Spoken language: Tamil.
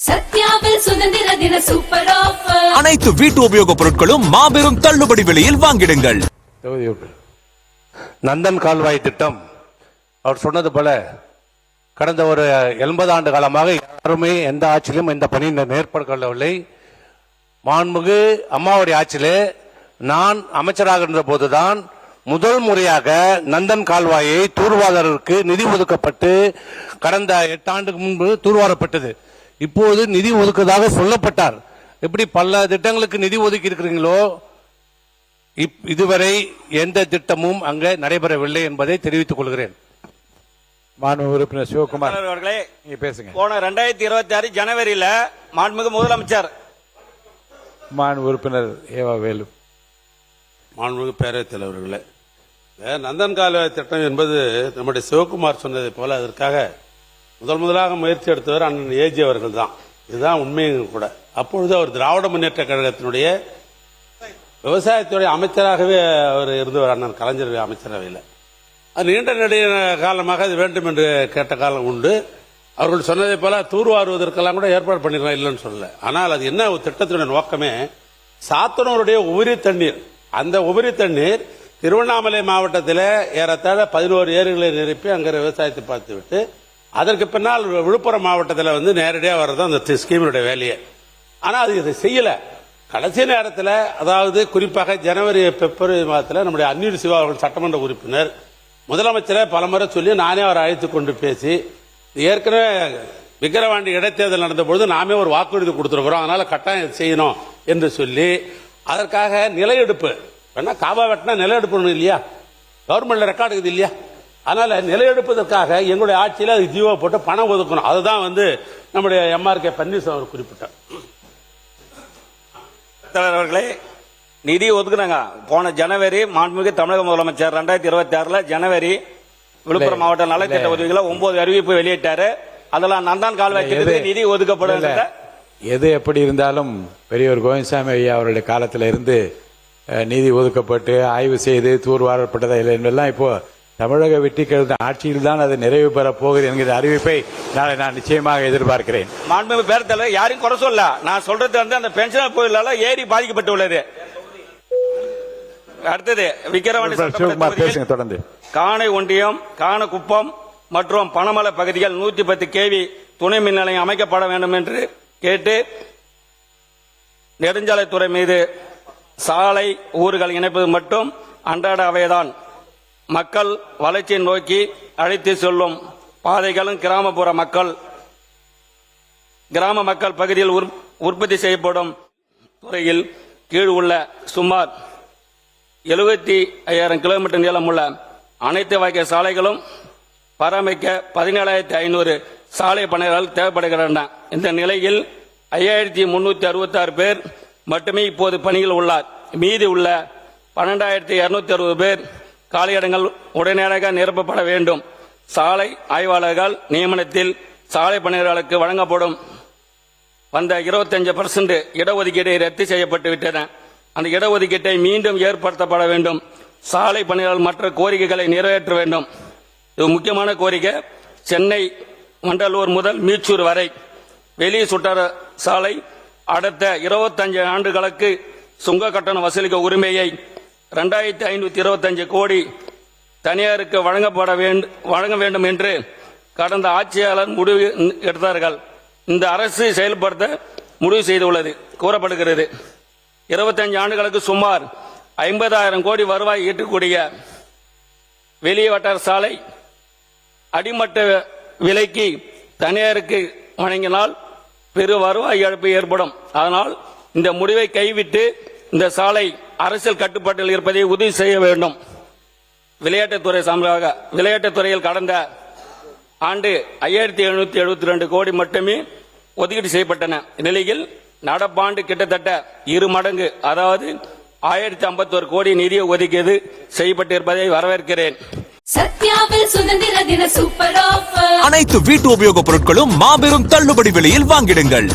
சத்யாவில் சுதந்திர தின சூப்பர் ஆஃபர். அனைத்து வீட்டு உபயோகப் பொருட்களும் மாபெரும் தள்ளுபடி விலையில் வாங்கிடுங்கள். நந்தன் கால்வாய் திட்டம் அவர் சொன்னது போல கடந்த ஒரு 80 ஆண்டு காலமாக யாருமே எந்த ஆட்சியிலும் இந்த பணி மேற்கொள்ளவில்லை. மாண்புமிகு அம்மாவுடைய ஆட்சியிலே நான் அமைச்சராக இருந்த போதுதான் முதல் முறையாக நந்தன் கால்வாயை தூர்வாரருக்கு நிதி ஒதுக்கப்பட்டு கடந்த 8 ஆண்டுக்கு முன்பு தூர்வாரப்பட்டது. இப்போது நிதி ஒதுக்குவதாக சொல்லப்பட்டார். எப்படி பல திட்டங்களுக்கு நிதி ஒதுக்கி இருக்கிறீங்களோ இதுவரை எந்த திட்டமும் அங்கே நடைபெறவில்லை என்பதை தெரிவித்துக் கொள்கிறேன். மாண்புமிகு உறுப்பினர் சிவகுமார் அவர்களே, நீங்க பேசுங்க. போன 2026 ஜனவரியில மாண்புமிகு முதலமைச்சர் மாண்புமிகு உறுப்பினர் ஏவா வேலு. மாண்புமிகு பேரவைத் தலைவர்களே, நந்தன் கால்வாய் திட்டம் என்பது நம்முடைய சிவகுமார் சொன்னதை போல அதற்காக முதலாக முயற்சி எடுத்தவர் அண்ணன் ஏஜி அவர்கள் தான். இதுதான் உண்மையும் கூட. அப்பொழுது அவர் திராவிட முன்னேற்ற கழகத்தினுடைய விவசாயத்துறை அமைச்சராகவே அவர் இருந்தவர், அண்ணன் கலைஞர் அமைச்சரவையில். அது நீண்ட நெடிய காலமாக அது வேண்டும் என்று கேட்ட காலம் உண்டு. அவர்கள் சொன்னதை போல தூர்வாருவதற்கெல்லாம் கூட ஏற்பாடு பண்ணிருக்கலாம், இல்லைன்னு சொல்லல. ஆனால் அது என்ன திட்டத்தினுடைய நோக்கமே சாத்தனூருடைய உபரி தண்ணீர், அந்த உபரி தண்ணீர் திருவண்ணாமலை மாவட்டத்தில் ஏறத்தாழ 11 ஏரிகளை நிரப்பி அங்கே விவசாயத்தை பார்த்து விட்டு அதற்கு பின்னால் விழுப்புரம் மாவட்டத்தில் நேரடியாக வர்றது அந்த ஸ்கீமினுடைய வேலையை. ஆனால் அது இதை செய்யல. கடைசி நேரத்தில், அதாவது குறிப்பாக ஜனவரி பிப்ரவரி மாதத்தில் நம்முடைய அந்நீர் சிவா அவர்கள் சட்டமன்ற உறுப்பினர் முதலமைச்சரை பலமுறை சொல்லி நானே அவரை அழைத்து கொண்டு பேசி, ஏற்கனவே விக்கிரவாண்டி இடைத்தேர்தல் நடந்த பொழுது நாமே ஒரு வாக்குறுதி கொடுத்துருக்கிறோம், அதனால கட்டாயம் செய்யணும் என்று சொல்லி அதற்காக நிலையெடுப்பு வேணா காபா வெட்டினா நிலையெடுப்பு இல்லையா, கவர்மெண்ட்ல ரெக்கார்டு இருக்குது இல்லையா, அதனால நிலையெடுப்பதற்காக எங்களுடைய ஆட்சியில் அது ஜீவோ போட்டு பணம் ஒதுக்கணும். அதுதான் நம்முடைய MRK பன்னீர்செல்வம் குறிப்பிட்டார். தலைவர்களே, நிதி ஒதுக்குனாங்க. போன ஜனவரி மாண்புமிகு தமிழக முதலமைச்சர் 2026 ஜனவரி விழுப்புரம் மாவட்ட நலத்திட்ட உதவிகளை 9 அறிவிப்பு வெளியிட்டாரு. அதெல்லாம் நந்தன் கால்வாய் திட்டத்துக்கு நிதி ஒதுக்கப்படும். எது எப்படி இருந்தாலும் பெரியவர் கோவிந்தசாமி ஐயா அவருடைய காலத்தில் இருந்து நிதி ஒதுக்கப்பட்டு ஆய்வு செய்து தூர்வாரப்பட்டதா இல்லை என்பதெல்லாம் இப்போ தமிழக வெற்றி கழக ஆட்சியில் தான் அது நிறைவு பெற போகிறது என்கிற அறிவிப்பை நாளை நான் நிச்சயமாக எதிர்பார்க்கிறேன். மாண்புமிகு பேரவைத் தலைவர், யாரையும் குறை சொல்ல, நான் சொல்றது அந்த பென்ஷன் கோயிலால ஏரி பாதிக்கப்பட்டுள்ளது. அடுத்தது விக்கிரவாண்டி தொடர்ந்து காணை ஒன்றியம், காணக்குப்பம் மற்றும் பனமலை பகுதிகள் 110 kV துணை மின் நிலையம் அமைக்கப்பட வேண்டும் என்று கேட்டு நெடுஞ்சாலைத்துறை மீது சாலை ஊர்கள் இணைப்பது மட்டும் அன்றாட அவைதான். மக்கள் வளர்ச்சியை நோக்கி அழைத்து செல்லும் பாதைகளும் கிராம மக்கள் பகுதியில் உற்பத்தி செய்யப்படும் துறையில் கீழ் உள்ள சுமார் 75,000 கிலோமீட்டர் நீளமுள்ள அனைத்து வகை சாலைகளும் பராமரிக்க 17,500 சாலை பணியாளர்கள் தேவைப்படுகின்றன. இந்த நிலையில் 5,366 பேர் மட்டுமே இப்போது பணியில் உள்ளார். மீதி உள்ள 12,260 பேர் காலியிடங்கள் உடனடியாக நிரப்பப்பட வேண்டும். சாலை ஆய்வாளர்கள் நியமனத்தில் சாலை பணியாளர்களுக்கு வழங்கப்படும் வந்த 25% இடஒதுக்கீடு ரத்து செய்யப்பட்டு விட்டன. அந்த இடஒதுக்கீட்டை மீண்டும் ஏற்படுத்தப்பட வேண்டும். சாலை பணியாளர்கள் மற்ற கோரிக்கைகளை நிறைவேற்ற வேண்டும். இது முக்கியமான கோரிக்கை. சென்னை மண்டலூர் முதல் மீச்சூர் வரை வெளி சுற்ற சாலை அடுத்த 25 ஆண்டுகளுக்கு சுங்க கட்டணம் வசூலிக்க உரிமையை 2,525 கோடி தனியாருக்கு வழங்க வேண்டும் என்று கடந்த ஆட்சியாளர் முடிவு எடுத்தார்கள். இந்த அரசு செயல்படுத்த முடிவு செய்துள்ளது கூறப்படுகிறது. 25 ஆண்டுகளுக்கு சுமார் 50,000 கோடி வருவாய் ஈட்டக்கூடிய வெளியே வட்டார சாலை அடிமட்ட விலைக்கு தனியாருக்கு வழங்கினால் பெரு வருவாய் இழப்பு ஏற்படும். அதனால் இந்த முடிவை கைவிட்டு இந்த சாலை அரசியல் கட்டுப்பாட்டில் இருப்பதை உறுதி செய்ய வேண்டும். விளையாட்டுத்துறை சார்பாக விளையாட்டுத்துறையில் கடந்த ஆண்டு 5,772 கோடி மட்டுமே ஒதுக்கீடு செய்யப்பட்டன. நிலையில் நடப்பாண்டு கிட்டத்தட்ட 2 மடங்கு, அதாவது 1,051 கோடி நிதி ஒதுக்கீடு செய்யப்பட்டிருப்பதை வரவேற்கிறேன். சத்யாவில் சுதந்திர தின சூப்பர் ஆஃபர். அனைத்து வீட்டு உபயோகப் பொருட்களும் மாபெரும் தள்ளுபடி விலையில் வாங்கிடுங்கள்.